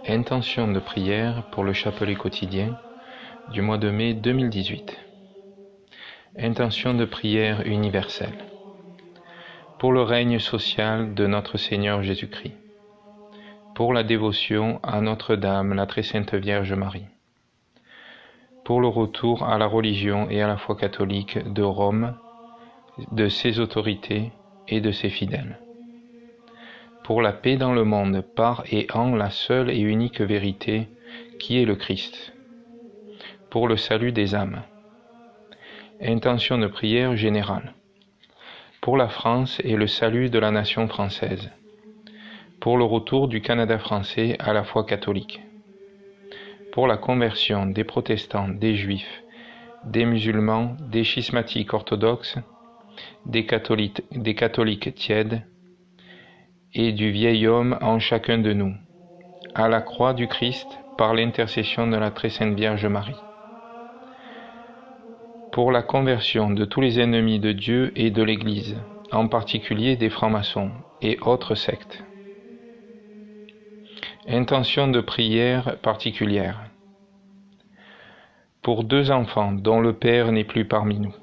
Intention de prière pour le chapelet quotidien du mois de mai 2018. Intention de prière universelle. Pour le règne social de notre Seigneur Jésus-Christ. Pour la dévotion à Notre-Dame, la très sainte Vierge Marie. Pour le retour à la religion et à la foi catholique de Rome, de ses autorités et de ses fidèles. Pour la paix dans le monde par et en la seule et unique vérité qui est le Christ. Pour le salut des âmes. Intention de prière générale. Pour la France et le salut de la nation française. Pour le retour du Canada français à la foi catholique. Pour la conversion des protestants, des juifs, des musulmans, des schismatiques orthodoxes, des catholiques tièdes, et du vieil homme en chacun de nous, à la croix du Christ par l'intercession de la très sainte Vierge Marie. Pour la conversion de tous les ennemis de Dieu et de l'Église, en particulier des francs-maçons et autres sectes. Intention de prière particulière. Pour 2 enfants dont le père n'est plus parmi nous.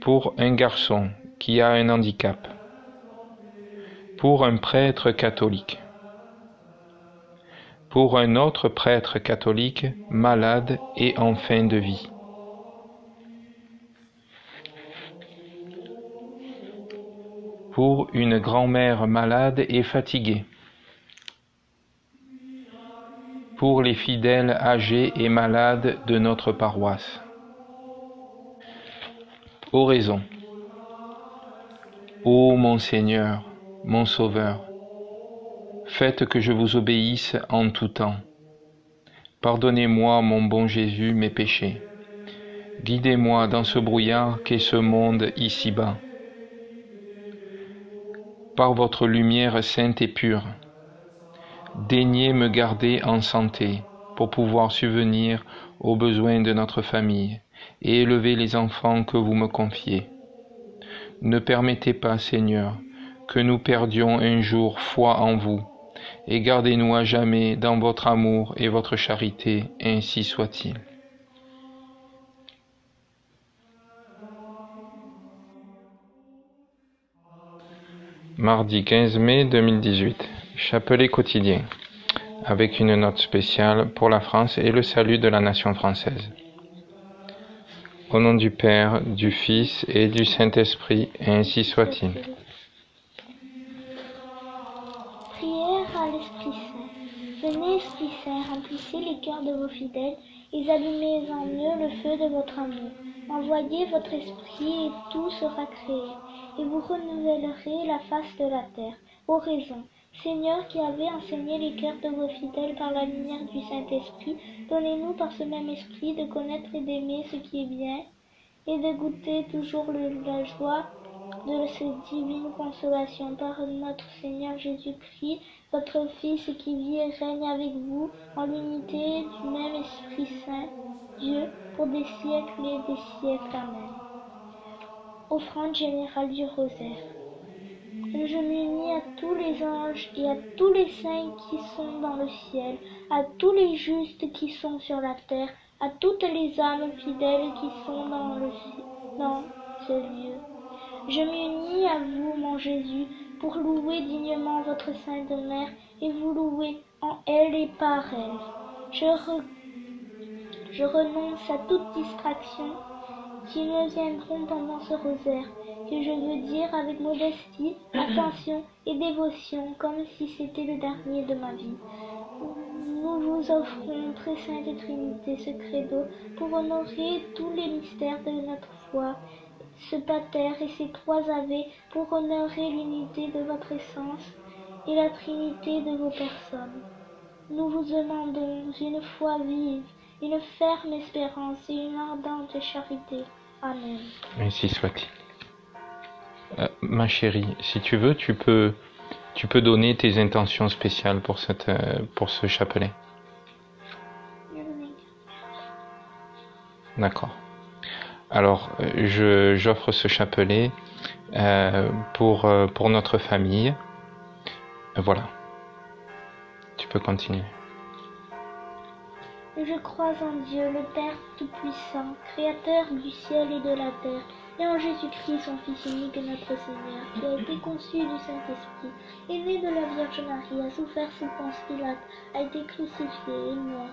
Pour un garçon qui a un handicap. Pour un prêtre catholique. Pour un autre prêtre catholique malade et en fin de vie. Pour une grand-mère malade et fatiguée. Pour les fidèles âgés et malades de notre paroisse. Oraison. Ô mon Seigneur, mon Sauveur, faites que je vous obéisse en tout temps. Pardonnez-moi, mon bon Jésus, mes péchés. Guidez-moi dans ce brouillard qu'est ce monde ici-bas. Par votre lumière sainte et pure, daignez me garder en santé pour pouvoir subvenir aux besoins de notre famille et élever les enfants que vous me confiez. Ne permettez pas, Seigneur, que nous perdions un jour foi en vous, et gardez-nous à jamais dans votre amour et votre charité, ainsi soit-il. Mardi 15 mai 2018, chapelet quotidien, avec une note spéciale pour la France et le salut de la nation française. Au nom du Père, du Fils et du Saint-Esprit, ainsi soit-il. Prière à l'Esprit Saint. Venez, Esprit Saint, remplissez les cœurs de vos fidèles et allumez en eux le feu de votre amour. Envoyez votre Esprit et tout sera créé, et vous renouvellerez la face de la terre. Oraison. Seigneur, qui avez enseigné les cœurs de vos fidèles par la lumière du Saint-Esprit, donnez-nous par ce même esprit de connaître et d'aimer ce qui est bien, et de goûter toujours la joie de cette divine consolation par notre Seigneur Jésus-Christ, votre Fils, qui vit et règne avec vous en l'unité du même Esprit Saint, Dieu, pour des siècles et des siècles. Amen. Offrande générale du rosaire. Je m'unis à tous les anges et à tous les saints qui sont dans le ciel, à tous les justes qui sont sur la terre, à toutes les âmes fidèles qui sont dans ce lieu. Je m'unis à vous, mon Jésus, pour louer dignement votre Sainte Mère et vous louer en elle et par elle. Je renonce à toute distraction qui me viendront pendant ce rosaire, que je veux dire avec modestie, attention et dévotion, comme si c'était le dernier de ma vie. Nous vous offrons, très sainte Trinité, ce credo pour honorer tous les mystères de notre foi, ce pater et ces trois ave pour honorer l'unité de votre essence et la trinité de vos personnes. Nous vous demandons une foi vive, une ferme espérance et une ardente charité. Amen. Ainsi soit-il. Ma chérie, si tu veux, tu peux donner tes intentions spéciales pour ce chapelet. D'accord. Alors, j'offre ce chapelet pour notre famille. Voilà. Tu peux continuer. Je crois en Dieu, le Père Tout-Puissant, Créateur du ciel et de la terre, et en Jésus-Christ, son Fils unique, notre Seigneur, qui a été conçu du Saint-Esprit, est né de la Vierge Marie, a souffert sous Ponce Pilate, a été crucifié et mort,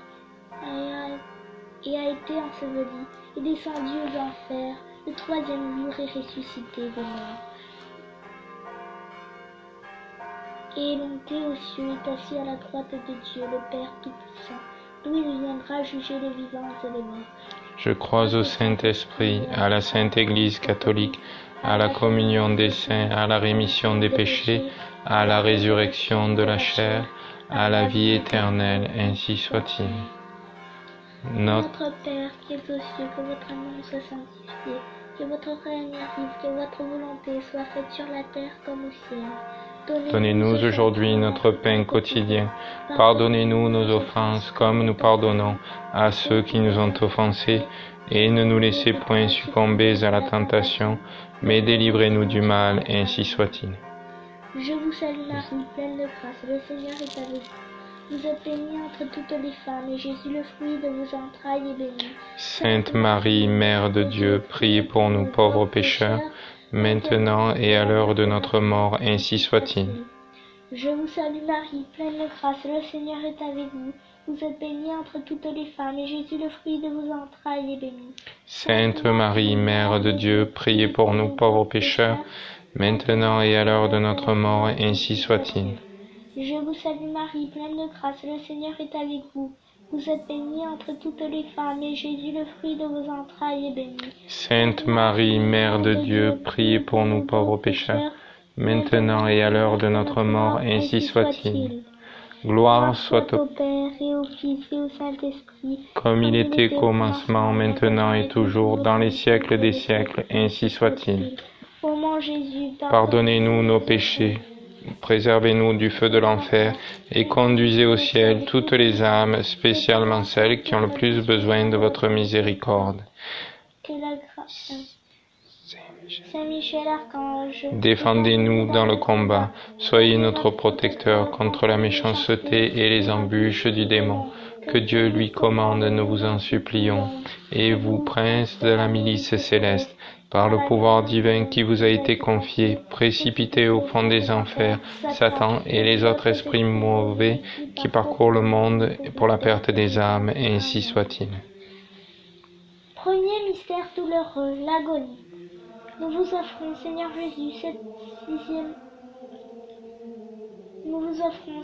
et a été enseveli, est descendu aux enfers, le troisième jour est ressuscité des morts, et est monté aux cieux, est assis à la droite de Dieu, le Père Tout-Puissant, d'où il viendra juger les vivants et les morts. Je crois au Saint-Esprit, à la Sainte Église catholique, à la communion des saints, à la rémission des péchés, à la résurrection de la chair, à la vie éternelle, ainsi soit-il. Notre Père qui es aux cieux, que votre nom soit sanctifié, que votre règne arrive, que votre volonté soit faite sur la terre comme au ciel. Donnez-nous aujourd'hui notre pain quotidien. Pardonnez-nous nos offenses comme nous pardonnons à ceux qui nous ont offensés. Et ne nous laissez point succomber à la tentation, mais délivrez-nous du mal, ainsi soit-il. Je vous salue Marie, pleine de grâce, le Seigneur est avec vous. Vous êtes bénie entre toutes les femmes, et Jésus, le fruit de vos entrailles, est béni. Sainte Marie, Mère de Dieu, priez pour nous pauvres pécheurs, maintenant et à l'heure de notre mort, ainsi soit-il. Je vous salue Marie, pleine de grâce, le Seigneur est avec vous. Vous êtes bénie entre toutes les femmes, et Jésus, le fruit de vos entrailles, est béni. Sainte Marie, Mère de Dieu, priez pour nous pauvres pécheurs, maintenant et à l'heure de notre mort, ainsi soit-il. Je vous salue Marie, pleine de grâce, le Seigneur est avec vous. Vous êtes bénie entre toutes les femmes, et Jésus, le fruit de vos entrailles, est béni. Sainte Marie, Mère de Dieu, priez pour nous pauvres pécheurs, maintenant et à l'heure de notre mort, ainsi soit-il. Gloire soit au Père et au Fils et au Saint-Esprit, comme il était au commencement, maintenant et toujours, dans les siècles des siècles, ainsi soit-il. Ô mon Jésus, Pardonnez-nous nos péchés, préservez-nous du feu de l'enfer, et conduisez au ciel toutes les âmes, spécialement celles qui ont le plus besoin de votre miséricorde. Que la grâce. Saint Michel Archange, Défendez-nous dans le combat, soyez notre protecteur contre la méchanceté et les embûches du démon. Que Dieu lui commande, nous vous en supplions. Et vous, prince de la milice céleste, par le pouvoir divin qui vous a été confié, précipitez au fond des enfers Satan et les autres esprits mauvais qui parcourent le monde pour la perte des âmes, ainsi soit-il. Premier mystère douloureux, l'agonie. Nous vous offrons, Seigneur Jésus, cette dixième. Nous vous offrons,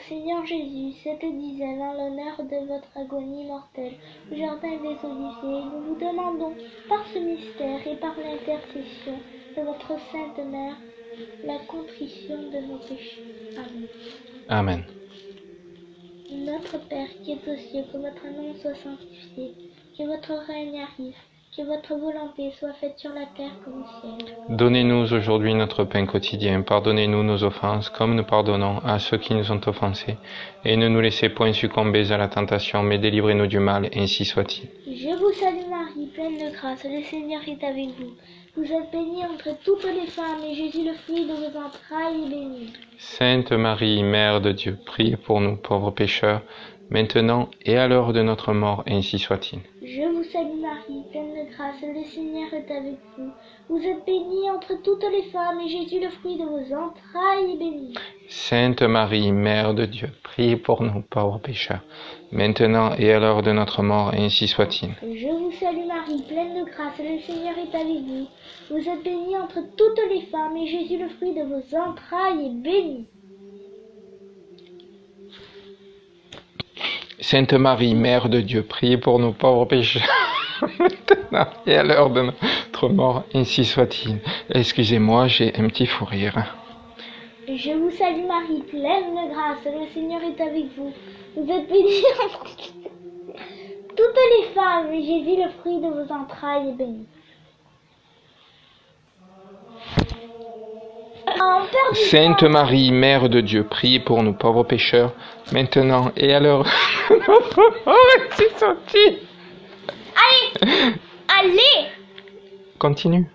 Seigneur Jésus, cette dizaine en l'honneur de votre agonie mortelle au jardin des Oliviers. Nous vous demandons, par ce mystère et par l'intercession de votre Sainte Mère, la contrition de nos péchés. Amen. Amen. Notre Père qui es aux cieux, que votre nom soit sanctifié, que votre règne arrive, que votre volonté soit faite sur la terre comme au ciel. Donnez-nous aujourd'hui notre pain quotidien. Pardonnez-nous nos offenses, comme nous pardonnons à ceux qui nous ont offensés. Et ne nous laissez point succomber à la tentation, mais délivrez-nous du mal, ainsi soit-il. Je vous salue Marie, Marie, pleine de grâce, le Seigneur est avec vous. Vous êtes bénie entre toutes les femmes, et Jésus, le fruit de vos entrailles, est béni. Sainte Marie, Mère de Dieu, priez pour nous pauvres pécheurs, maintenant et à l'heure de notre mort, ainsi soit-il. Je vous salue Marie, pleine de grâce, le Seigneur est avec vous. Vous êtes bénie entre toutes les femmes, et Jésus, le fruit de vos entrailles, est béni. Sainte Marie, Mère de Dieu, priez pour nous pauvres pécheurs, maintenant et à l'heure de notre mort, ainsi soit-il. Je vous salue Marie, pleine de grâce, le Seigneur est avec vous. Vous êtes bénie entre toutes les femmes, et Jésus, le fruit de vos entrailles, est béni. Sainte Marie, Mère de Dieu, priez pour nous pauvres pécheurs, maintenant et à l'heure de notre mort, ainsi soit-il. Excusez-moi, j'ai un petit fou rire. Je vous salue Marie, pleine de grâce, le Seigneur est avec vous. Vous êtes bénie entre toutes les femmes, et Jésus, le fruit de vos entrailles, est béni. Sainte Marie, Mère de Dieu, priez pour nous pauvres pécheurs, maintenant et à l'heure de notre mort, ainsi soit-il. Allez, Continue.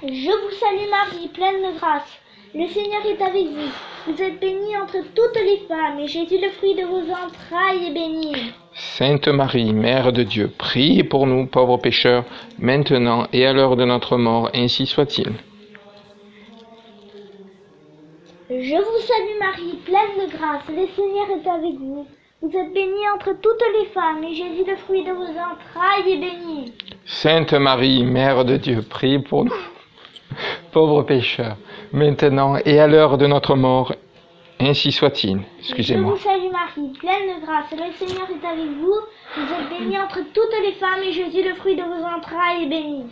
je vous salue Marie, pleine de grâce, le Seigneur est avec vous. Vous êtes bénie entre toutes les femmes, et Jésus, le fruit de vos entrailles, est béni. Sainte Marie, Mère de Dieu, priez pour nous pauvres pécheurs, maintenant et à l'heure de notre mort, ainsi soit-il. Je vous salue Marie, pleine de grâce, le Seigneur est avec vous. Vous êtes bénie entre toutes les femmes, et Jésus, le fruit de vos entrailles, est béni. Sainte Marie, Mère de Dieu, priez pour nous pauvres pécheurs, maintenant et à l'heure de notre mort, ainsi soit-il. Excusez-moi. Je vous salue Marie, pleine de grâce, le Seigneur est avec vous. Vous êtes bénie entre toutes les femmes, et Jésus, le fruit de vos entrailles, est béni.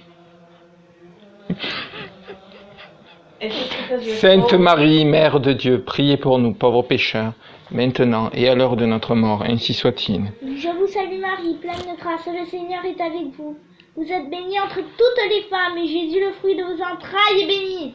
Sainte Marie, Mère de Dieu, priez pour nous pauvres pécheurs, maintenant et à l'heure de notre mort, ainsi soit-il. Je vous salue Marie, pleine de grâce, le Seigneur est avec vous. Vous êtes bénie entre toutes les femmes, et Jésus, le fruit de vos entrailles, est béni.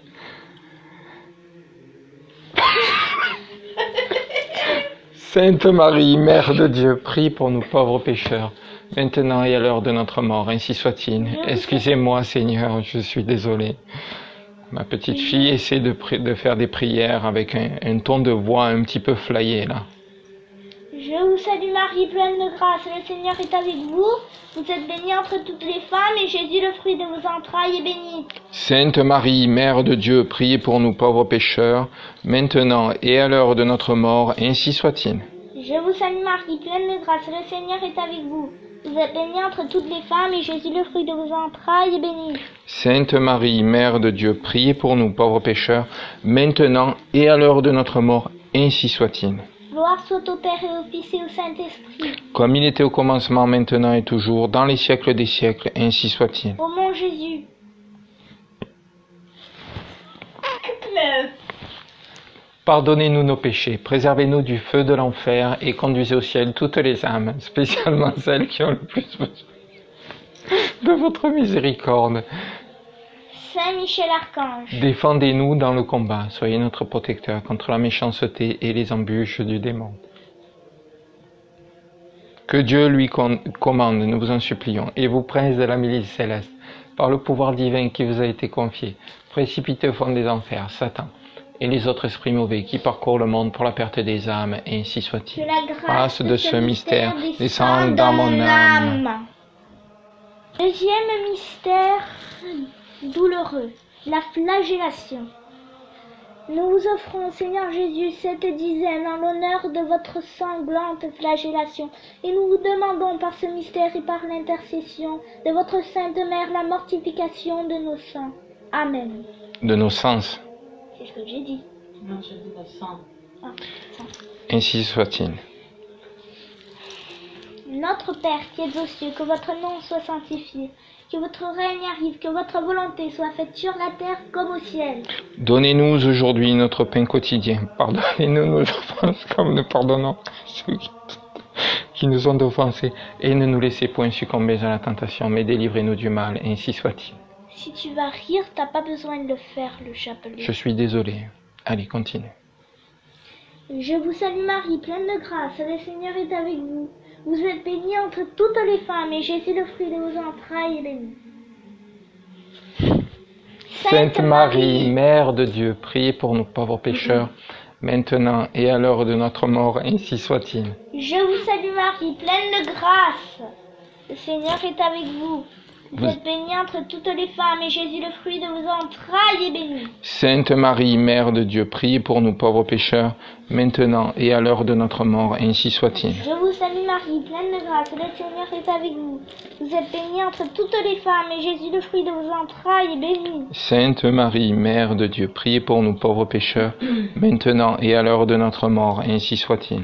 Sainte Marie, Mère de Dieu, priez pour nous pauvres pécheurs, maintenant et à l'heure de notre mort, ainsi soit-il. Excusez-moi, Seigneur, je suis désolé. Ma petite fille essaie de faire des prières avec un ton de voix un petit peu flayé, là. Je vous salue Marie, pleine de grâce, le Seigneur est avec vous. Vous êtes bénie entre toutes les femmes, et Jésus, le fruit de vos entrailles, est béni. Sainte Marie, Mère de Dieu, priez pour nous pauvres pécheurs, maintenant et à l'heure de notre mort, ainsi soit-il. Je vous salue Marie, pleine de grâce, le Seigneur est avec vous. Vous êtes bénie entre toutes les femmes, et Jésus, le fruit de vos entrailles, est béni. Sainte Marie, Mère de Dieu, priez pour nous pauvres pécheurs, maintenant et à l'heure de notre mort, ainsi soit-il. Gloire soit au Père et au Fils et au Saint-Esprit. Comme il était au commencement, maintenant et toujours, dans les siècles des siècles, ainsi soit-il. Ô mon Jésus. Pardonnez-nous nos péchés, préservez-nous du feu de l'enfer et conduisez au ciel toutes les âmes, spécialement celles qui ont le plus besoin de votre miséricorde. Saint Michel-Archange. Défendez-nous dans le combat, soyez notre protecteur contre la méchanceté et les embûches du démon. Que Dieu lui commande, nous vous en supplions, et vous prince de la milice céleste, par le pouvoir divin qui vous a été confié, précipitez au fond des enfers, Satan, et les autres esprits mauvais qui parcourent le monde pour la perte des âmes, et ainsi soit-il. Que la grâce de ce mystère descende dans mon âme. Deuxième mystère douloureux, la flagellation. Nous vous offrons, Seigneur Jésus, cette dizaine en l'honneur de votre sanglante flagellation, et nous vous demandons par ce mystère et par l'intercession de votre Sainte Mère la mortification de nos sangs. Amen. De nos sens. C'est ce que j'ai dit. Non, j'ai dit le sang. Ah, sang. Ainsi soit-il. Notre Père qui es aux cieux, que votre nom soit sanctifié, que votre règne arrive, que votre volonté soit faite sur la terre comme au ciel. Donnez-nous aujourd'hui notre pain quotidien. Pardonnez-nous nos offenses comme nous pardonnons ceux qui nous ont offensés. Et ne nous laissez point succomber à la tentation, mais délivrez-nous du mal, ainsi soit-il. Si tu vas rire, t'as pas besoin de le faire, le chapelet. Je suis désolé. Allez, continue. Je vous salue Marie, pleine de grâce, le Seigneur est avec vous. Vous êtes bénie entre toutes les femmes, et Jésus, le fruit de vos entrailles, est béni. Sainte Marie, Mère de Dieu, priez pour nous pauvres pécheurs, maintenant et à l'heure de notre mort, ainsi soit-il. Je vous salue Marie, pleine de grâce. Le Seigneur est avec vous. Vous êtes bénie entre toutes les femmes, et Jésus, le fruit de vos entrailles, est béni. Sainte Marie, Mère de Dieu, priez pour nous pauvres pécheurs, maintenant et à l'heure de notre mort, ainsi soit-il. Je vous salue Marie, pleine de grâce, le Seigneur est avec vous. Vous êtes bénie entre toutes les femmes, et Jésus, le fruit de vos entrailles, est béni. Sainte Marie, Mère de Dieu, priez pour nous pauvres pécheurs, maintenant et à l'heure de notre mort, ainsi soit-il.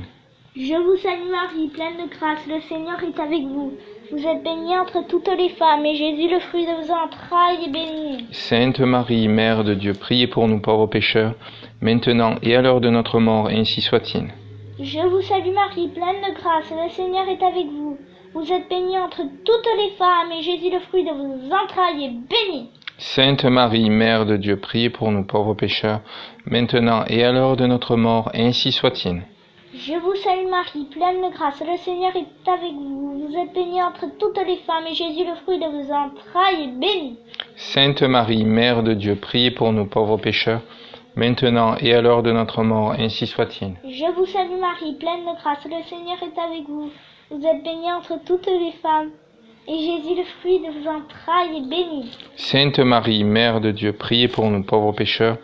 Je vous salue Marie, pleine de grâce, le Seigneur est avec vous. Vous êtes bénie entre toutes les femmes, et Jésus, le fruit de vos entrailles, est béni. Sainte Marie, Mère de Dieu, priez pour nous pauvres pécheurs, maintenant et à l'heure de notre mort, ainsi soit-il. Je vous salue Marie, pleine de grâce, le Seigneur est avec vous. Vous êtes bénie entre toutes les femmes, et Jésus, le fruit de vos entrailles, est béni. Sainte Marie, Mère de Dieu, priez pour nous pauvres pécheurs, maintenant et à l'heure de notre mort, ainsi soit-il. Je vous salue Marie, pleine de grâce, le Seigneur est avec vous. Vous êtes bénie entre toutes les femmes, et Jésus, le fruit de vos entrailles, est béni. Sainte Marie, Mère de Dieu, priez pour nous pauvres pécheurs, maintenant et à l'heure de notre mort, ainsi soit-il. Je vous salue Marie, pleine de grâce, le Seigneur est avec vous. Vous êtes bénie entre toutes les femmes, et Jésus, le fruit de vos entrailles, est béni. Sainte Marie, Mère de Dieu, priez pour nous pauvres pécheurs,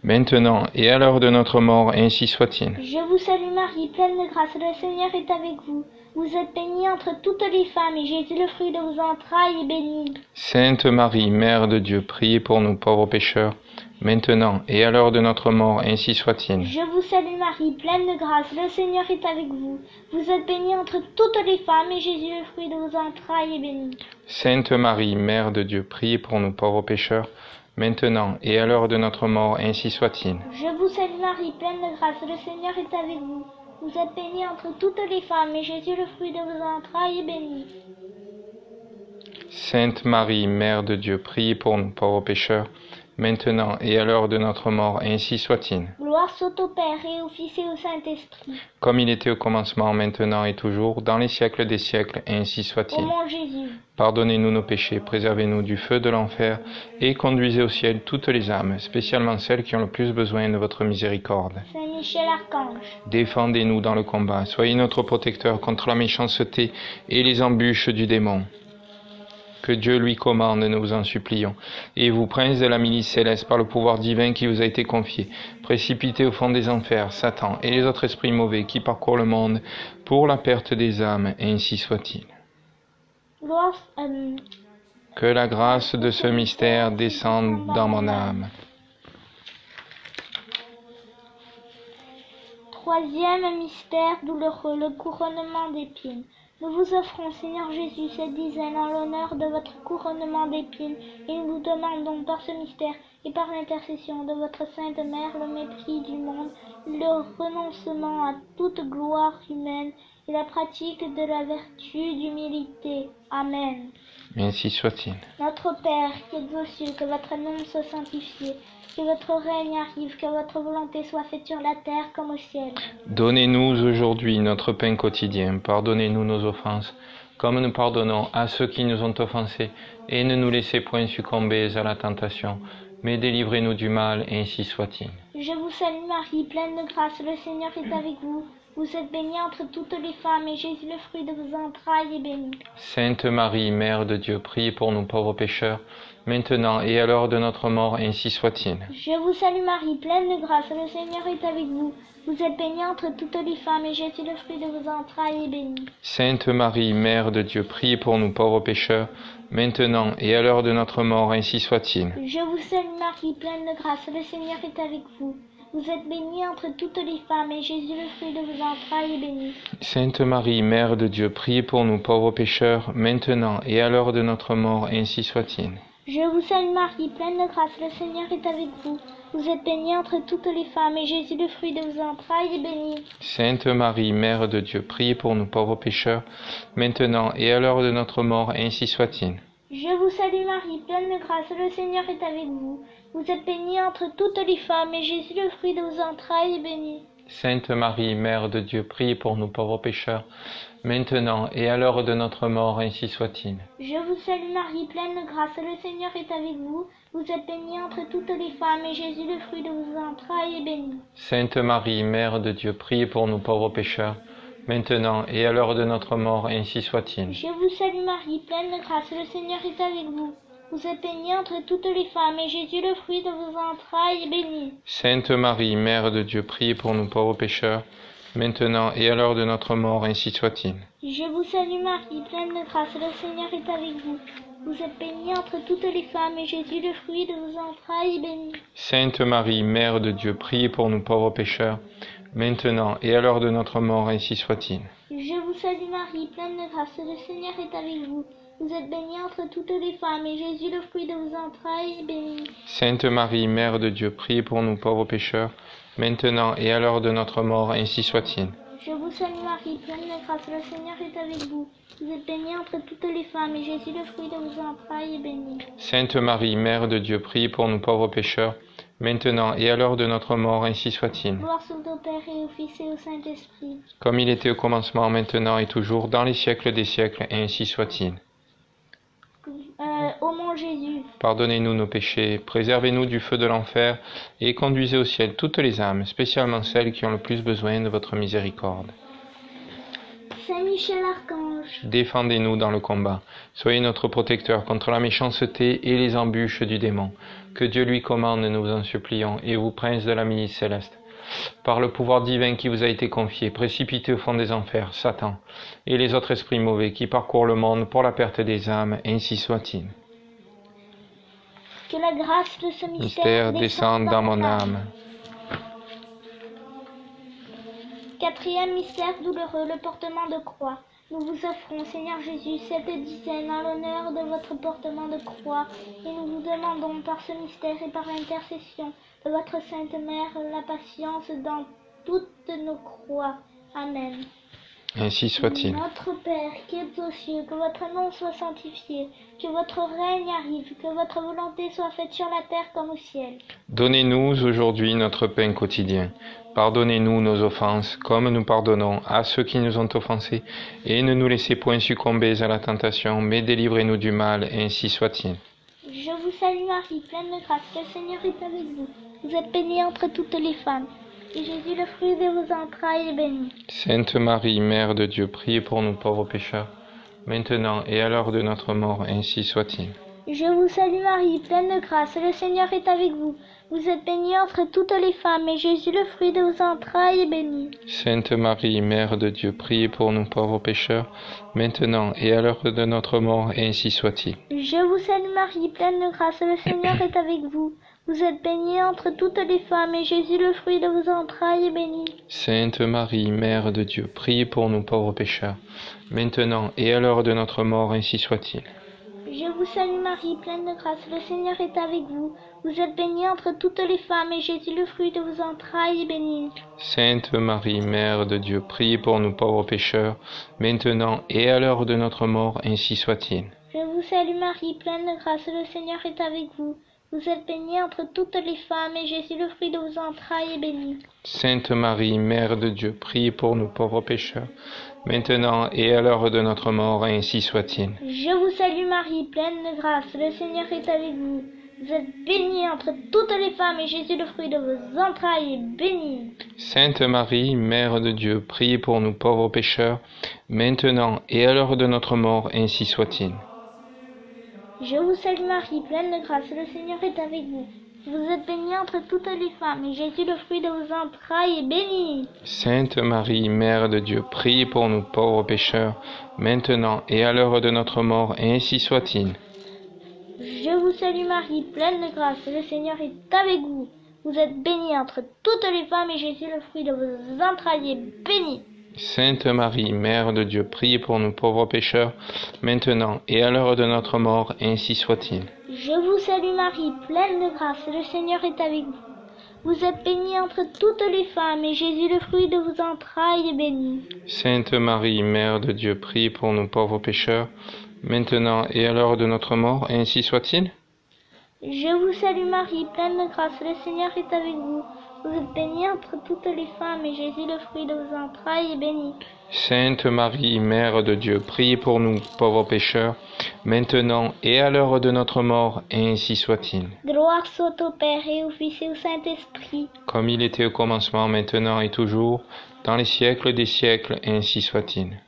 maintenant et à l'heure de notre mort, ainsi soit-il. Je vous salue Marie, pleine de grâce, le Seigneur est avec vous. Vous êtes bénie entre toutes les femmes, et Jésus, le fruit de vos entrailles, est béni. Sainte Marie, Mère de Dieu, priez pour nous pauvres pécheurs, maintenant et à l'heure de notre mort, ainsi soit-il. Je vous salue Marie, pleine de grâce, le Seigneur est avec vous. Vous êtes bénie entre toutes les femmes, et Jésus, le fruit de vos entrailles, est béni. Sainte Marie, Mère de Dieu, priez pour nous pauvres pécheurs, maintenant et à l'heure de notre mort, ainsi soit-il. Je vous salue Marie, pleine de grâce, le Seigneur est avec vous. Vous êtes bénie entre toutes les femmes, et Jésus, le fruit de vos entrailles, est béni. Sainte Marie, Mère de Dieu, priez pour nous pauvres pécheurs, maintenant et à l'heure de notre mort, ainsi soit-il. Gloire soit au Père, et au Fils, et au Saint-Esprit. Comme il était au commencement, maintenant et toujours, dans les siècles des siècles, ainsi Ô soit-il. mon Jésus, Pardonnez-nous nos péchés, préservez-nous du feu de l'enfer, et conduisez au ciel toutes les âmes, spécialement celles qui ont le plus besoin de votre miséricorde. Saint Michel Archange, Défendez-nous dans le combat, soyez notre protecteur contre la méchanceté et les embûches du démon. Que Dieu lui commande, nous vous en supplions. Et vous, prince de la milice céleste, par le pouvoir divin qui vous a été confié, précipitez au fond des enfers Satan et les autres esprits mauvais qui parcourent le monde pour la perte des âmes, ainsi soit-il. gloire, Que la grâce de ce mystère descende dans mon âme. Troisième mystère douloureux, le couronnement d'épines. Nous vous offrons, Seigneur Jésus, cette dizaine en l'honneur de votre couronnement d'épines, et nous vous demandons par ce mystère et par l'intercession de votre Sainte Mère le mépris du monde, le renoncement à toute gloire humaine et la pratique de la vertu d'humilité. Amen. Ainsi soit-il. Notre Père, qui êtes aux cieux, que votre nom soit sanctifié, que votre règne arrive, que votre volonté soit faite sur la terre comme au ciel. Donnez-nous aujourd'hui notre pain quotidien. Pardonnez-nous nos offenses, comme nous pardonnons à ceux qui nous ont offensés. Et ne nous laissez point succomber à la tentation, mais délivrez-nous du mal, ainsi soit-il. Je vous salue Marie, pleine de grâce, le Seigneur est avec vous. Vous êtes bénie entre toutes les femmes, et Jésus, le fruit de vos entrailles, est béni. Sainte Marie, Mère de Dieu, priez pour nous pauvres pécheurs, maintenant et à l'heure de notre mort, ainsi soit-il. Je vous salue Marie, pleine de grâce, le Seigneur est avec vous. Vous êtes bénie entre toutes les femmes, et Jésus, le fruit de vos entrailles, est béni. Sainte Marie, Mère de Dieu, priez pour nous pauvres pécheurs, maintenant et à l'heure de notre mort, ainsi soit-il. Je vous salue Marie, pleine de grâce, le Seigneur est avec vous. Vous êtes bénie entre toutes les femmes, et Jésus, le fruit de vos entrailles, est béni. Sainte Marie, Mère de Dieu, priez pour nous pauvres pécheurs, maintenant et à l'heure de notre mort, ainsi soit-il. Je vous salue Marie, pleine de grâce, le Seigneur est avec vous. Vous êtes bénie entre toutes les femmes, et Jésus, le fruit de vos entrailles, est béni. Sainte Marie, Mère de Dieu, priez pour nous pauvres pécheurs, maintenant et à l'heure de notre mort, ainsi soit-il. Je vous salue Marie, pleine de grâce, le Seigneur est avec vous. Vous êtes bénie entre toutes les femmes, et Jésus, le fruit de vos entrailles, est béni. Sainte Marie, Mère de Dieu, priez pour nous pauvres pécheurs, maintenant et à l'heure de notre mort, ainsi soit-il. Je vous salue Marie, pleine de grâce, le Seigneur est avec vous. Vous êtes bénie entre toutes les femmes, et Jésus, le fruit de vos entrailles, est béni. Sainte Marie, Mère de Dieu, priez pour nous pauvres pécheurs, maintenant et à l'heure de notre mort, ainsi soit-il. Je vous salue Marie, pleine de grâce, le Seigneur est avec vous. Vous êtes bénie entre toutes les femmes, et Jésus, le fruit de vos entrailles, est béni. Sainte Marie, Mère de Dieu, priez pour nous pauvres pécheurs, maintenant et à l'heure de notre mort, ainsi soit-il. Je vous salue Marie, pleine de grâce, le Seigneur est avec vous. Vous êtes bénie entre toutes les femmes, et Jésus, le fruit de vos entrailles, est béni. Sainte Marie, Mère de Dieu, priez pour nous pauvres pécheurs, maintenant et à l'heure de notre mort, ainsi soit-il. Je vous salue Marie, pleine de grâce, le Seigneur est avec vous. Vous êtes bénie entre toutes les femmes, et Jésus, le fruit de vos entrailles, est béni. Sainte Marie, Mère de Dieu, priez pour nous pauvres pécheurs, maintenant et à l'heure de notre mort, ainsi soit-il. Je vous salue Marie, pleine de grâce, le Seigneur est avec vous. Vous êtes bénie entre toutes les femmes, et Jésus, le fruit de vos entrailles, est béni. Sainte Marie, Mère de Dieu, priez pour nous pauvres pécheurs, maintenant et à l'heure de notre mort, ainsi soit-il. Gloire soit au Père et au Fils et au Saint-Esprit. Comme il était au commencement, maintenant et toujours, dans les siècles des siècles, ainsi soit-il. Ô mon Jésus, Pardonnez-nous nos péchés, préservez-nous du feu de l'enfer, et conduisez au ciel toutes les âmes, spécialement celles qui ont le plus besoin de votre miséricorde. Saint Michel Archange, Défendez-nous dans le combat. Soyez notre protecteur contre la méchanceté et les embûches du démon. Que Dieu lui commande, nous vous en supplions, et vous, prince de la milice céleste, par le pouvoir divin qui vous a été confié, précipitez au fond des enfers Satan et les autres esprits mauvais qui parcourent le monde pour la perte des âmes, ainsi soit-il. que la grâce de ce Mystère descende dans mon âme. Quatrième mystère douloureux, le portement de croix. Nous vous offrons, Seigneur Jésus, cette dizaine en l'honneur de votre portement de croix, et nous vous demandons par ce mystère et par l'intercession de votre Sainte Mère la patience dans toutes nos croix. Amen. Ainsi soit-il. Notre Père qui êtes aux cieux, que votre nom soit sanctifié, que votre règne arrive, que votre volonté soit faite sur la terre comme au ciel. Donnez-nous aujourd'hui notre pain quotidien. Pardonnez-nous nos offenses, comme nous pardonnons à ceux qui nous ont offensés, et ne nous laissez point succomber à la tentation, mais délivrez-nous du mal, ainsi soit-il. Je vous salue Marie, pleine de grâce, que le Seigneur est avec vous. Vous êtes bénie entre toutes les femmes, et Jésus, le fruit de vos entrailles, est béni. Sainte Marie, Mère de Dieu, priez pour nous pauvres pécheurs, maintenant et à l'heure de notre mort, ainsi soit-il. Je vous salue Marie, pleine de grâce, le Seigneur est avec vous. Vous êtes bénie entre toutes les femmes, et Jésus, le fruit de vos entrailles, est béni. Sainte Marie, Mère de Dieu, priez pour nous pauvres pécheurs, maintenant et à l'heure de notre mort, ainsi soit-il. Je vous salue Marie, pleine de grâce, le Seigneur est avec vous. Vous êtes bénie entre toutes les femmes, et Jésus, le fruit de vos entrailles, est béni. Sainte Marie, Mère de Dieu, priez pour nous pauvres pécheurs, maintenant et à l'heure de notre mort, ainsi soit-il. Je vous salue Marie, pleine de grâce, le Seigneur est avec vous. Vous êtes bénie entre toutes les femmes, et Jésus, le fruit de vos entrailles, est béni. Sainte Marie, Mère de Dieu, priez pour nous pauvres pécheurs, maintenant et à l'heure de notre mort, ainsi soit-il. Je vous salue Marie, pleine de grâce, le Seigneur est avec vous. Vous êtes bénie entre toutes les femmes, et Jésus, le fruit de vos entrailles, est béni. Sainte Marie, Mère de Dieu, priez pour nous pauvres pécheurs, maintenant et à l'heure de notre mort, ainsi soit-il. Je vous salue Marie, pleine de grâce, le Seigneur est avec vous. Vous êtes bénie entre toutes les femmes, et Jésus, le fruit de vos entrailles, est béni. Sainte Marie, Mère de Dieu, priez pour nous pauvres pécheurs, maintenant et à l'heure de notre mort, ainsi soit-il. Je vous salue Marie, pleine de grâce, le Seigneur est avec vous. Vous êtes bénie entre toutes les femmes, et Jésus, le fruit de vos entrailles, est béni. Sainte Marie, Mère de Dieu, priez pour nous pauvres pécheurs, maintenant et à l'heure de notre mort, ainsi soit-il. Je vous salue Marie, pleine de grâce, le Seigneur est avec vous. Vous êtes bénie entre toutes les femmes, et Jésus, le fruit de vos entrailles, est béni. Sainte Marie, Mère de Dieu, priez pour nous pauvres pécheurs, maintenant et à l'heure de notre mort, ainsi soit-il. Je vous salue Marie, pleine de grâce, le Seigneur est avec vous. Vous êtes bénie entre toutes les femmes, et Jésus, le fruit de vos entrailles, est béni. Sainte Marie, Mère de Dieu, priez pour nous pauvres pécheurs, maintenant et à l'heure de notre mort, ainsi soit-il. Je vous salue Marie, pleine de grâce, le Seigneur est avec vous. Vous êtes bénie entre toutes les femmes, et Jésus, le fruit de vos entrailles, est béni. Sainte Marie, Mère de Dieu, priez pour nous, pauvres pécheurs, maintenant et à l'heure de notre mort, ainsi soit-il. Gloire soit au Père, et au Fils, et au Saint-Esprit. Comme il était au commencement, maintenant et toujours, dans les siècles des siècles, ainsi soit-il.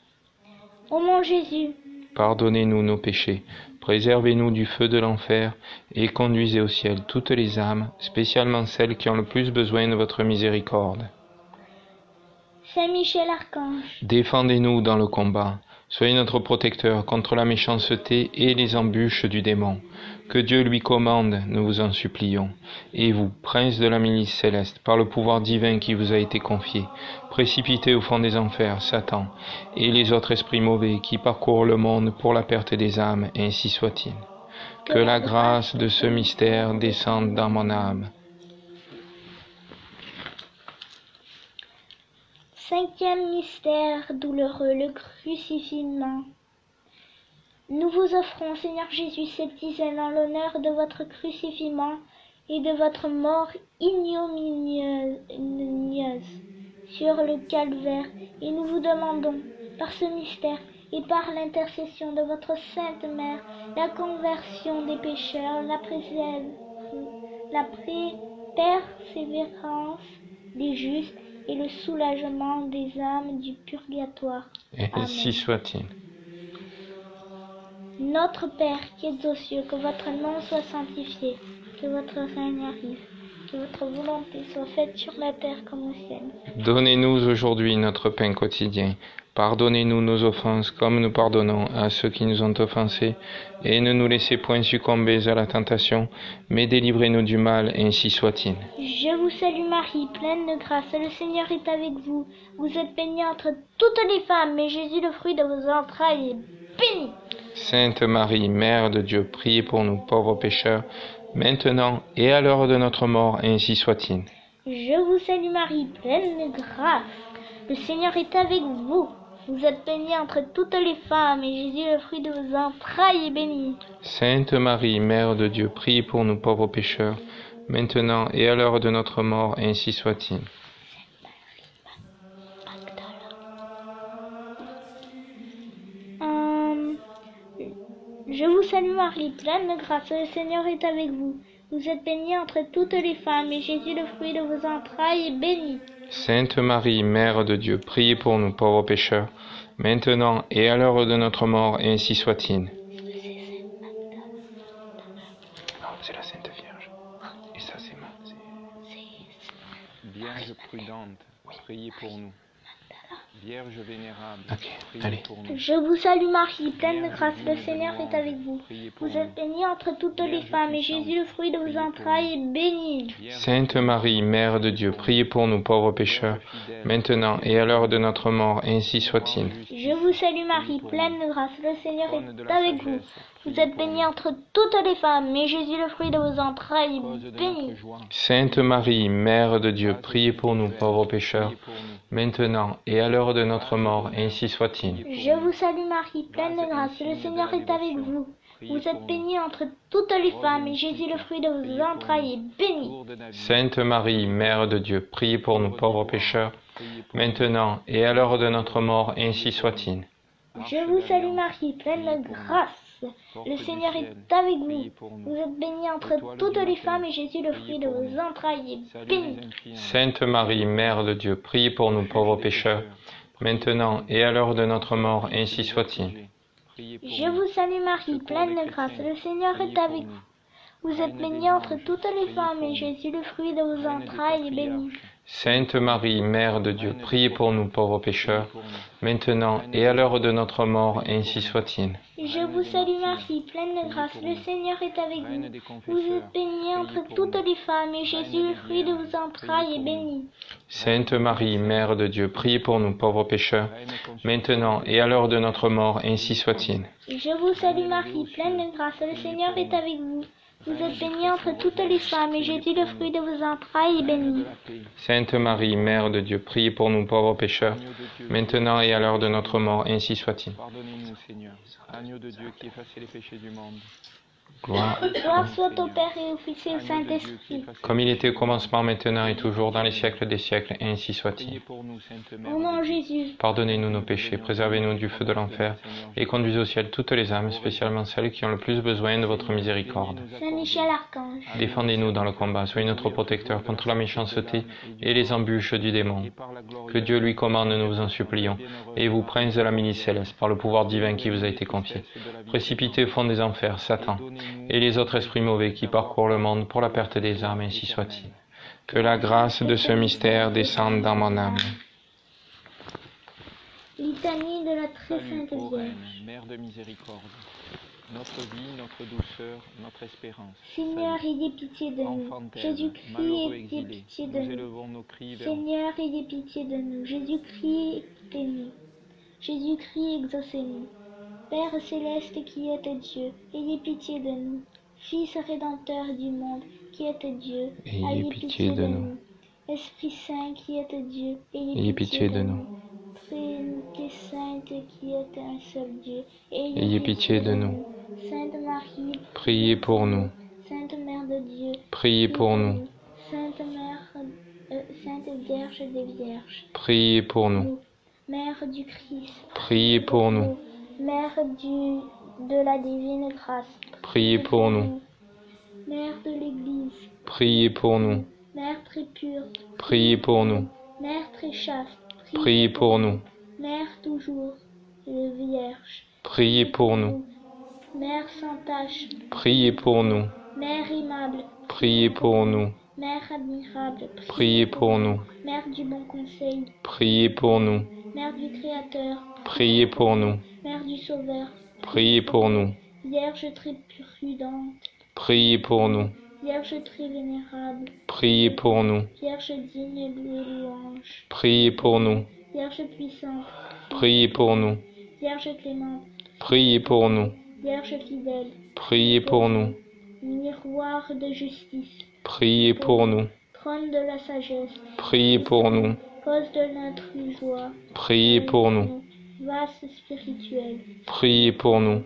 Ô mon Jésus, pardonnez-nous nos péchés, préservez-nous du feu de l'enfer, et conduisez au ciel toutes les âmes, spécialement celles qui ont le plus besoin de votre miséricorde. Saint Michel Archange, Défendez-nous dans le combat, soyez notre protecteur contre la méchanceté et les embûches du démon. Que Dieu lui commande, nous vous en supplions. Et vous, prince de la milice céleste, par le pouvoir divin qui vous a été confié, précipitez au fond des enfers Satan et les autres esprits mauvais qui parcourent le monde pour la perte des âmes, ainsi soit-il. Que la grâce de ce mystère descende dans mon âme. Cinquième mystère douloureux, le crucifixion. Nous vous offrons, Seigneur Jésus, cette dizaine en l'honneur de votre crucifixion et de votre mort ignominieuse sur le calvaire, et nous vous demandons, par ce mystère et par l'intercession de votre Sainte Mère, la conversion des pécheurs, la persévérance des justes et le soulagement des âmes du purgatoire. Ainsi soit-il. Notre Père qui es aux cieux, que votre nom soit sanctifié, que votre règne arrive, que votre volonté soit faite sur la terre comme au ciel. Donnez-nous aujourd'hui notre pain quotidien. Pardonnez-nous nos offenses comme nous pardonnons à ceux qui nous ont offensés. Et ne nous laissez point succomber à la tentation, mais délivrez-nous du mal, ainsi soit-il. Je vous salue Marie, pleine de grâce, le Seigneur est avec vous. Vous êtes bénie entre toutes les femmes, et Jésus, le fruit de vos entrailles, est béni. Sainte Marie, Mère de Dieu, priez pour nous pauvres pécheurs, maintenant et à l'heure de notre mort, ainsi soit-il. Je vous salue Marie, pleine de grâce, le Seigneur est avec vous. Vous êtes bénie entre toutes les femmes, et Jésus, le fruit de vos entrailles, est béni. Sainte Marie, Mère de Dieu, priez pour nous pauvres pécheurs, maintenant et à l'heure de notre mort, ainsi soit-il. Je vous salue Marie, pleine de grâce, le Seigneur est avec vous. Vous êtes bénie entre toutes les femmes, et Jésus, le fruit de vos entrailles, est béni. Sainte Marie, Mère de Dieu, priez pour nous pauvres pécheurs, maintenant et à l'heure de notre mort, ainsi soit-il. C'est la Sainte Vierge. Et ça, c'est Vierge prudente, priez pour nous. Vierge vénérable, priez pour nous. Je vous salue Marie, pleine de grâce, le Seigneur est avec vous. Vous êtes bénie entre toutes les femmes, et Jésus, le fruit de vos entrailles, est béni. Sainte Marie, Mère de Dieu, priez pour nous pauvres pécheurs, maintenant et à l'heure de notre mort, ainsi soit-il. Je vous salue Marie, pleine de grâce, le Seigneur est avec vous. Vous êtes bénie entre toutes les femmes, et Jésus, le fruit de vos entrailles, est béni. Sainte Marie, Mère de Dieu, priez pour nous pauvres pécheurs, maintenant et à l'heure de notre mort, ainsi soit-il. Je vous salue Marie, pleine de grâce, le Seigneur est avec vous. Vous êtes bénie entre toutes les femmes, et Jésus, le fruit de vos entrailles, est béni. Sainte Marie, Mère de Dieu, priez pour nous pauvres pécheurs, maintenant et à l'heure de notre mort, ainsi soit-il. Je vous salue Marie, pleine de grâce. Le Seigneur est avec vous. Vous êtes bénie entre toutes les femmes, et Jésus, le fruit de vos entrailles, est béni. Sainte Marie, Mère de Dieu, priez pour nous pauvres pécheurs, maintenant et à l'heure de notre mort, ainsi soit-il. Je vous salue Marie, pleine de grâce, le Seigneur est avec vous. Vous êtes bénie entre toutes les femmes, et Jésus, le fruit de vos entrailles, est béni. Sainte Marie, Mère de Dieu, priez pour nous pauvres pécheurs, maintenant et à l'heure de notre mort, ainsi soit-il. Je vous salue Marie, pleine de grâce, le Seigneur est avec vous. Vous êtes bénie entre toutes les femmes, et Jésus, le fruit de vos entrailles, est béni. Sainte Marie, Mère de Dieu, priez pour nous pauvres pécheurs, maintenant et à l'heure de notre mort, ainsi soit-il. Je vous salue Marie, pleine de grâce, le Seigneur est avec vous. Vous êtes bénie entre toutes les femmes, et Jésus, le fruit de vos entrailles, est béni. Sainte Marie, Mère de Dieu, priez pour nous pauvres pécheurs, maintenant et à l'heure de notre mort, ainsi soit-il. Pardonnez-nous, Seigneur, agneau de Dieu qui efface les péchés du monde. Gloire soit au Père et au Fils et au Saint-Esprit. comme il était au commencement, maintenant et toujours, dans les siècles des siècles, ainsi soit-il. Au nom de Jésus. Pardonnez-nous nos péchés, préservez-nous du feu de l'enfer, et conduisez au ciel toutes les âmes, spécialement celles qui ont le plus besoin de votre miséricorde. Saint Michel Archange. Défendez-nous dans le combat, soyez notre protecteur contre la méchanceté et les embûches du démon. Que Dieu lui commande, nous vous en supplions, et vous, prince de la milice céleste, par le pouvoir divin qui vous a été confié, précipitez au fond des enfers Satan et les autres esprits mauvais qui parcourent le monde pour la perte des âmes, ainsi soit-il. Que la grâce de ce mystère descende dans mon âme. Litanie de la très sainte Vierge. Mère de miséricorde, notre vie, notre douceur, notre espérance. Seigneur, ayez pitié de nous. Jésus-Christ, ayez pitié de nous. Seigneur, ayez pitié de nous. Jésus-Christ, écoutez-nous. Jésus-Christ, exaucez-nous. Père céleste qui êtes Dieu, ayez pitié de nous. Fils rédempteur du monde, qui êtes Dieu, ayez pitié de nous. Esprit Saint qui êtes Dieu, ayez pitié de nous. Trinité Sainte qui êtes un seul Dieu, ayez pitié de nous. Sainte Marie, Priez pour nous. Sainte Mère de Dieu, Priez pour nous. Sainte Vierge des Vierges, Priez pour nous. Mère du Christ, Priez pour nous. Mère de la divine grâce, Priez pour nous. Mère de l'Église, Priez pour nous. Mère très pure, Priez pour nous. Mère très chaste, Priez pour nous. Mère toujours Vierge, Priez pour nous. Mère sans tache, Priez pour nous. Mère aimable, Priez pour nous. Mère admirable, Priez pour nous. Mère du bon conseil, Priez pour nous. Mère du Créateur, Priez pour nous. Mère du Sauveur, Priez pour nous. Vierge très prudente, Priez pour nous. Vierge très vénérable, Priez pour nous. Vierge digne de louange, Priez pour nous. Vierge puissante, Priez pour nous. Vierge clémente, Priez pour nous. Vierge fidèle, Priez pour nous. miroir de justice, Priez pour nous. trône de la sagesse, Priez pour nous. cause de notre joie, Priez pour nous. vase spirituel, Priez pour nous.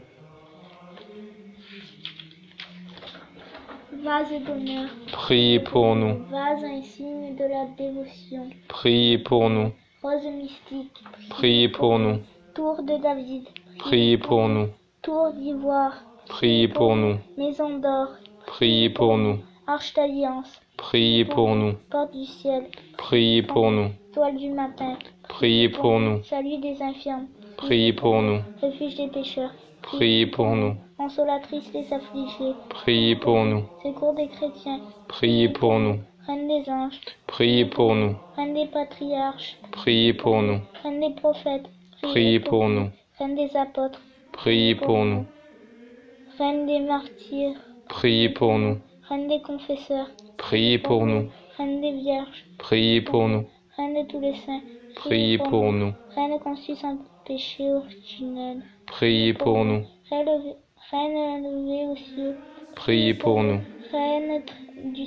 vase d'honneur, Priez pour nous. vase insigne de la dévotion, Priez pour nous. rose mystique, Priez pour nous. tour de David, Priez pour nous. tour d'ivoire, Priez pour nous. maison d'or, Priez pour nous. arche d'alliance, Priez pour nous. porte du ciel, Priez pour nous. toile du matin, Priez pour nous. salut des infirmes, Priez pour nous. refuge des pécheurs, Priez pour nous. consolatrice des affligés, Priez pour nous. secours des chrétiens, Priez pour nous. reine des anges, Priez pour nous. reine des patriarches, Priez pour nous. reine des prophètes, Priez pour nous. reine des apôtres, Priez pour nous. reine des martyrs, Priez pour nous. reine des confesseurs, Priez pour nous. reine des vierges, Priez pour nous. reine de tous les saints, Priez pour nous. reine conçue sans péché originel, Priez pour nous. reine élevée aux cieux, Priez pour nous. reine du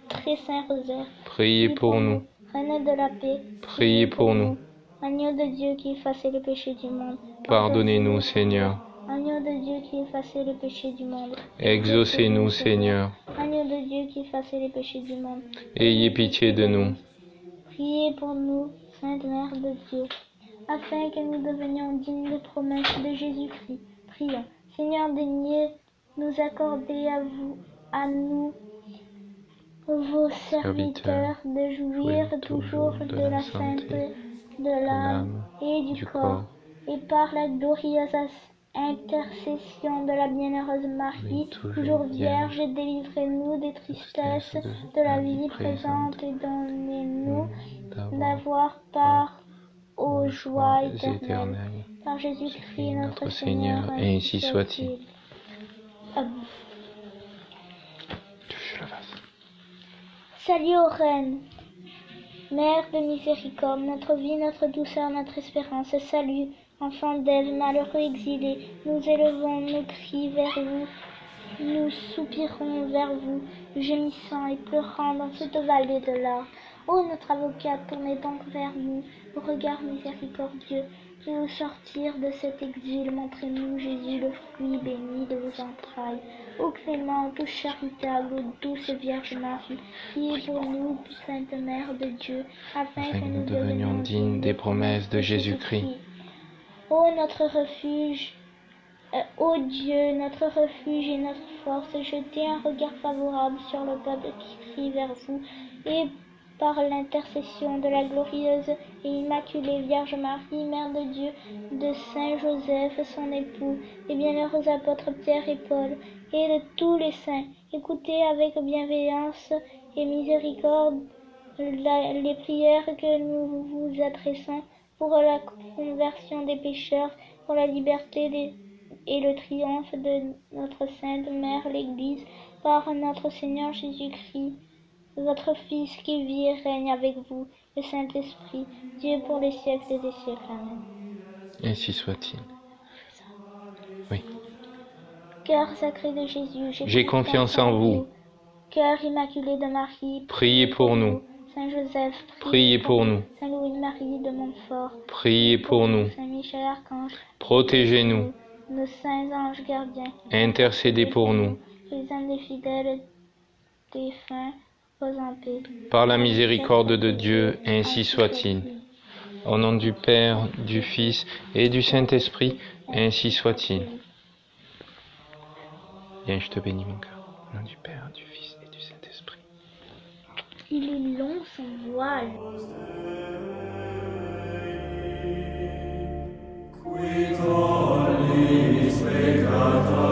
très saint rosaire, Priez pour nous. reine de la paix, Priez pour nous. agneau de Dieu qui effaçait le péché du monde, Pardonnez-nous, Seigneur. agneau de Dieu qui effaçait le péché du monde, Exaucez-nous, Seigneur. agneau de Dieu qui effaçait le péché du monde. Ayez pitié de nous. Priez pour nous, Sainte Mère de Dieu, afin que nous devenions dignes des promesses de Jésus-Christ. Prions. Seigneur, daignez nous accorder à nous, vos serviteurs, de jouir toujours de la sainteté de l'âme et du corps, et par la glorieuse intercession de la bienheureuse Marie, toujours vierge, délivrez-nous des tristesses de la vie présente et donnez-nous d'avoir part aux joies éternelles. Par Jésus-Christ notre Seigneur, ainsi soit-il. Amen. Salut aux reines, Mère de miséricorde, notre vie, notre douceur, notre espérance. Salut, enfants d'Ève, malheureux exilés, nous élevons nos cris vers vous, nous soupirons vers vous, gémissant et pleurant dans cette vallée de larmes. Ô notre avocate, tournez donc vers nous, vos regards miséricordieux, Et au sortir de cet exil, montrez-nous Jésus, le fruit béni de vos entrailles. Ô clémente, ô charitable, ô douce Vierge Marie, priez pour nous, Sainte Mère de Dieu, afin que nous devenions dignes des promesses de Jésus-Christ. Ô notre refuge, ô Dieu, notre refuge et notre force, jetez un regard favorable sur le peuple qui crie vers vous, et par l'intercession de la glorieuse et immaculée Vierge Marie, Mère de Dieu, de Saint Joseph, son époux, des bienheureux apôtres Pierre et Paul, et de tous les saints, écoutez avec bienveillance et miséricorde les prières que nous vous adressons pour la conversion des pécheurs, pour la liberté et le triomphe de notre Sainte Mère l'Église, par notre Seigneur Jésus-Christ, votre Fils qui vit et règne avec vous, le Saint-Esprit, Dieu pour les siècles des siècles. Amen. Ainsi soit-il. Oui. Cœur sacré de Jésus, j'ai confiance en vous. Cœur immaculé de Marie, Priez pour nous. Saint Joseph, Priez pour nous. Saint Louis-Marie de Montfort, Priez pour nous. Saint Michel Archange, Protégez-nous. nos saints anges gardiens, Intercédez pour nous. les âmes des fidèles défunts, repose en paix. Par la miséricorde de Dieu, ainsi soit-il. Au nom du Père, du Fils et du Saint-Esprit, ainsi soit-il. Viens, je te bénis mon cœur. Au nom du Père, du Fils et du Saint-Esprit. Il est long son voile. Qui tollis peccata